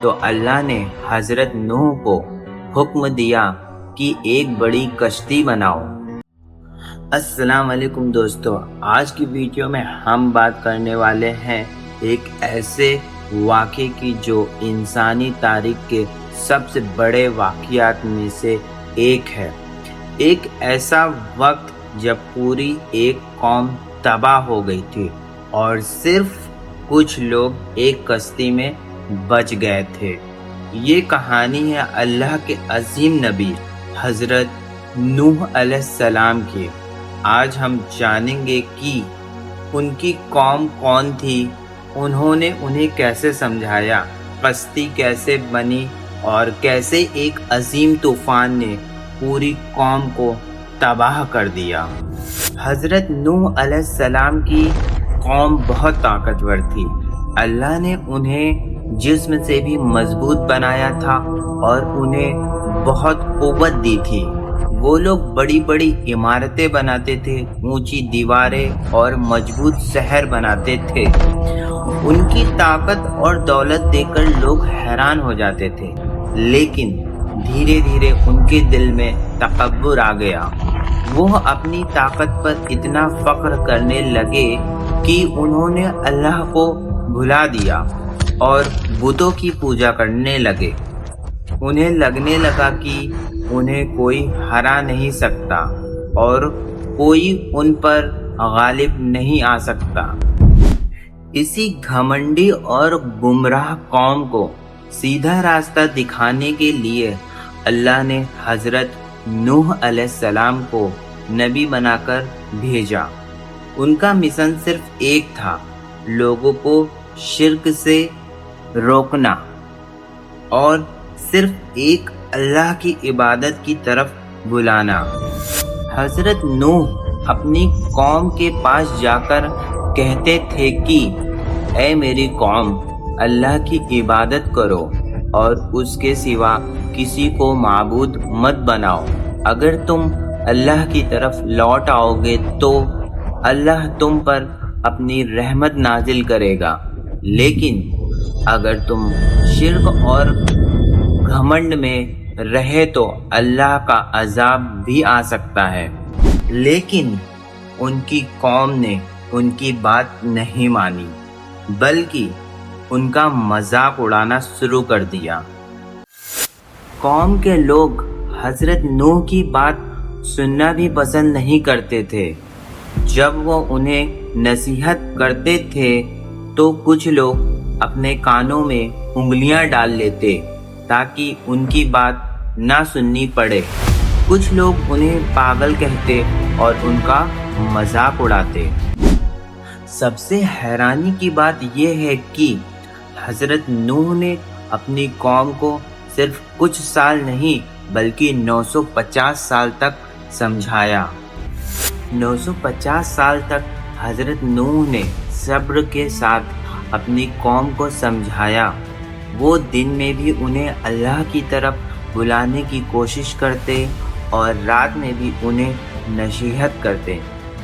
تو اللہ نے حضرت نوح کو حکم دیا کہ ایک بڑی کشتی بناؤ۔ السلام علیکم دوستو، آج کی ویڈیو میں ہم بات کرنے والے ہیں ایک ایسے واقعے کی جو انسانی تاریخ کے سب سے بڑے واقعات میں سے ایک ہے۔ ایک ایسا وقت جب پوری ایک قوم تباہ ہو گئی تھی اور صرف کچھ لوگ ایک کشتی میں بچ گئے تھے۔ یہ کہانی ہے اللہ کے عظیم نبی حضرت نوح علیہ السلام کی۔ آج ہم جانیں گے کہ ان کی قوم کون تھی، انہوں نے انہیں کیسے سمجھایا، کشتی کیسے بنی اور کیسے ایک عظیم طوفان نے پوری قوم کو تباہ کر دیا۔ حضرت نوح علیہ السلام کی قوم بہت طاقتور تھی۔ اللہ نے انہیں جسم سے بھی مضبوط بنایا تھا اور انہیں بہت قوت دی تھی۔ وہ لوگ بڑی بڑی عمارتیں بناتے تھے، اونچی دیواریں اور مضبوط شہر بناتے تھے۔ ان کی طاقت اور دولت دیکھ کر لوگ حیران ہو جاتے تھے، لیکن دھیرے دھیرے ان کے دل میں تکبر آ گیا۔ وہ اپنی طاقت پر اتنا فخر کرنے لگے کہ انہوں نے اللہ کو بھلا دیا اور بتوں کی پوجا کرنے لگے۔ انہیں لگنے لگا کہ انہیں کوئی ہرا نہیں سکتا اور کوئی ان پر غالب نہیں آ سکتا۔ اسی گھمنڈی اور گمراہ قوم کو سیدھا راستہ دکھانے کے لیے اللہ نے حضرت نوح علیہ السلام کو نبی بنا کر بھیجا۔ ان کا مشن صرف ایک تھا، لوگوں کو شرک سے روکنا اور صرف ایک اللہ کی عبادت کی طرف بلانا۔ حضرت نوح اپنی قوم کے پاس جا کر کہتے تھے کہ اے میری قوم، اللہ کی عبادت کرو اور اس کے سوا کسی کو معبود مت بناؤ۔ اگر تم اللہ کی طرف لوٹ آؤ گے تو اللہ تم پر اپنی رحمت نازل کرے گا، لیکن اگر تم شرک اور گھمنڈ میں رہے تو اللہ کا عذاب بھی آ سکتا ہے۔ لیکن ان کی قوم نے ان کی بات نہیں مانی، بلکہ ان کا مذاق اڑانا شروع کر دیا۔ قوم کے لوگ حضرت نوح کی بات سننا بھی پسند نہیں کرتے تھے۔ جب وہ انہیں نصیحت کرتے تھے تو کچھ لوگ اپنے کانوں میں انگلیاں ڈال لیتے تاکہ ان کی بات نہ سننی پڑے۔ کچھ لوگ انہیں پاگل کہتے اور ان کا مذاق اڑاتے۔ سب سے حیرانی کی بات یہ ہے کہ حضرت نوح نے اپنی قوم کو صرف کچھ سال نہیں بلکہ 950 سال تک سمجھایا۔ 950 سال تک حضرت نوح نے صبر کے ساتھ اپنی قوم کو سمجھایا۔ وہ دن میں بھی انہیں اللہ کی طرف بلانے کی کوشش کرتے اور رات میں بھی انہیں نصیحت کرتے۔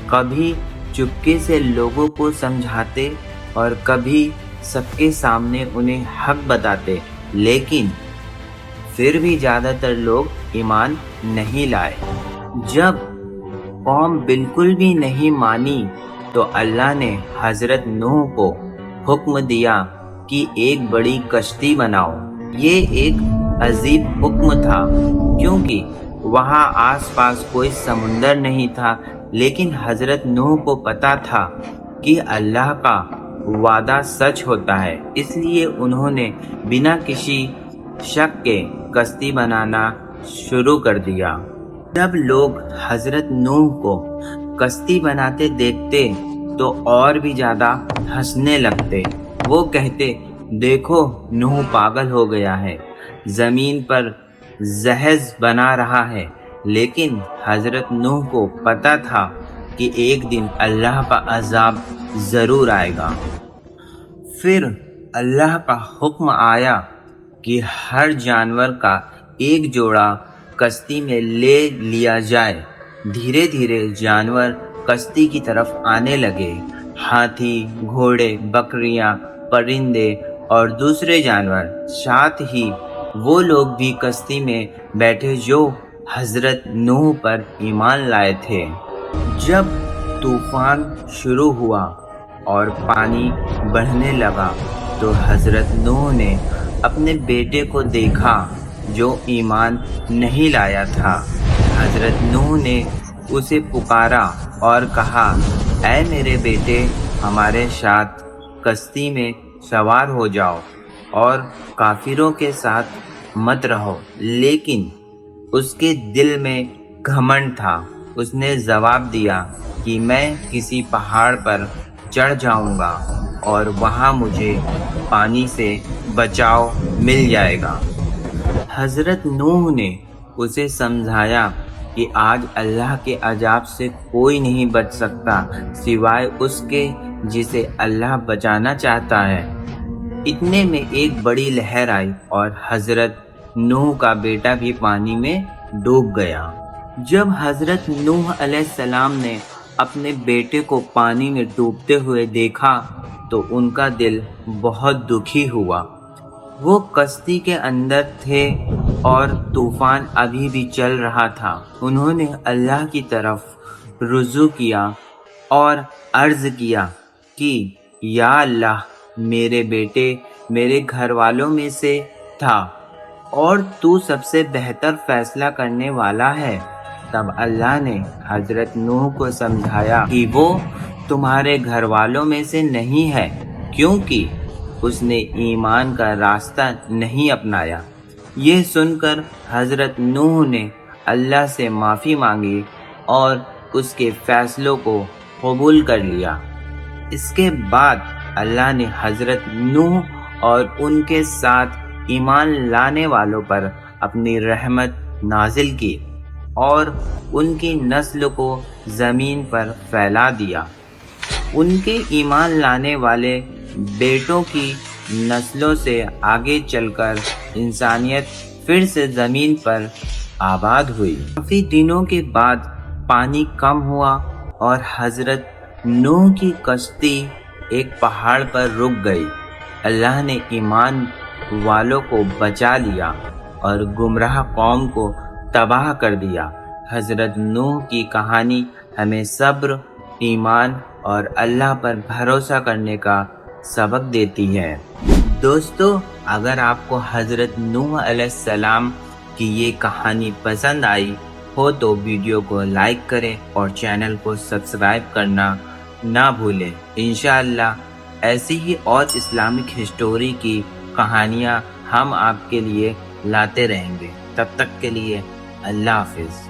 کبھی چپکے سے لوگوں کو سمجھاتے اور کبھی سب کے سامنے انہیں حق بتاتے، لیکن پھر بھی زیادہ تر لوگ ایمان نہیں لائے۔ جب قوم بالکل بھی نہیں مانی تو اللہ نے حضرت نوح کو حکم دیا کہ ایک بڑی کشتی بناؤ۔ یہ ایک عجیب حکم تھا کیونکہ وہاں آس پاس کوئی سمندر نہیں تھا، لیکن حضرت نوح کو پتا تھا کہ اللہ کا وعدہ سچ ہوتا ہے، اس لیے انہوں نے بنا کسی شک کے کشتی بنانا شروع کر دیا۔ جب لوگ حضرت نوح کو کشتی بناتے دیکھتے تو اور بھی زیادہ ہنسنے لگتے۔ وہ کہتے، دیکھو نوح پاگل ہو گیا ہے، زمین پر جہاز بنا رہا ہے۔ لیکن حضرت نوح کو پتا تھا کہ ایک دن اللہ کا عذاب ضرور آئے گا۔ پھر اللہ کا حکم آیا کہ ہر جانور کا ایک جوڑا کشتی میں لے لیا جائے۔ دھیرے دھیرے جانور کشتی کی طرف آنے لگے۔ ہاتھی، گھوڑے، بکریاں، پرندے اور دوسرے جانور، ساتھ ہی وہ لوگ بھی کشتی میں بیٹھے جو حضرت نوح پر ایمان لائے تھے۔ جب طوفان شروع ہوا اور پانی بڑھنے لگا تو حضرت نوح نے اپنے بیٹے کو دیکھا جو ایمان نہیں لایا تھا۔ حضرت نوح نے اسے پکارا اور کہا، اے میرے بیٹے، ہمارے ساتھ کشتی میں سوار ہو جاؤ اور کافروں کے ساتھ مت رہو۔ لیکن اس کے دل میں گھمنڈ تھا۔ اس نے جواب دیا کہ میں کسی پہاڑ پر چڑھ جاؤں گا اور وہاں مجھے پانی سے بچاؤ مل جائے گا۔ حضرت نوح نے اسے سمجھایا کہ آج اللہ کے عذاب سے کوئی نہیں بچ سکتا سوائے اس کے جسے اللہ بچانا چاہتا ہے۔ اتنے میں ایک بڑی لہر آئی اور حضرت نوح کا بیٹا بھی پانی میں ڈوب گیا۔ جب حضرت نوح علیہ السلام نے اپنے بیٹے کو پانی میں ڈوبتے ہوئے دیکھا تو ان کا دل بہت دکھی ہوا۔ وہ کشتی کے اندر تھے اور طوفان ابھی بھی چل رہا تھا۔ انہوں نے اللہ کی طرف رجوع کیا اور عرض کیا کہ یا اللہ، میرے بیٹے میرے گھر والوں میں سے تھا اور تو سب سے بہتر فیصلہ کرنے والا ہے۔ تب اللہ نے حضرت نوح کو سمجھایا کہ وہ تمہارے گھر والوں میں سے نہیں ہے، کیونکہ اس نے ایمان کا راستہ نہیں اپنایا۔ یہ سن کر حضرت نوح نے اللہ سے معافی مانگی اور اس کے فیصلوں کو قبول کر لیا۔ اس کے بعد اللہ نے حضرت نوح اور ان کے ساتھ ایمان لانے والوں پر اپنی رحمت نازل کی اور ان کی نسل کو زمین پر پھیلا دیا۔ ان کے ایمان لانے والے بیٹوں کی نسلوں سے آگے چل کر انسانیت پھر سے زمین پر آباد ہوئی۔ کافی دنوں کے بعد پانی کم ہوا اور حضرت نوح کی کشتی ایک پہاڑ پر رک گئی۔ اللہ نے ایمان والوں کو بچا لیا اور گمراہ قوم کو تباہ کر دیا۔ حضرت نوح کی کہانی ہمیں صبر، ایمان اور اللہ پر بھروسہ کرنے کا سبق دیتی ہے۔ دوستو، اگر آپ کو حضرت نوح علیہ السلام کی یہ کہانی پسند آئی ہو تو ویڈیو کو لائک کریں اور چینل کو سبسکرائب کرنا نہ بھولیں۔ انشاءاللہ ایسی ہی اور اسلامک ہسٹوری کی کہانیاں ہم آپ کے لیے لاتے رہیں گے۔ تب تک کے لیے اللہ حافظ۔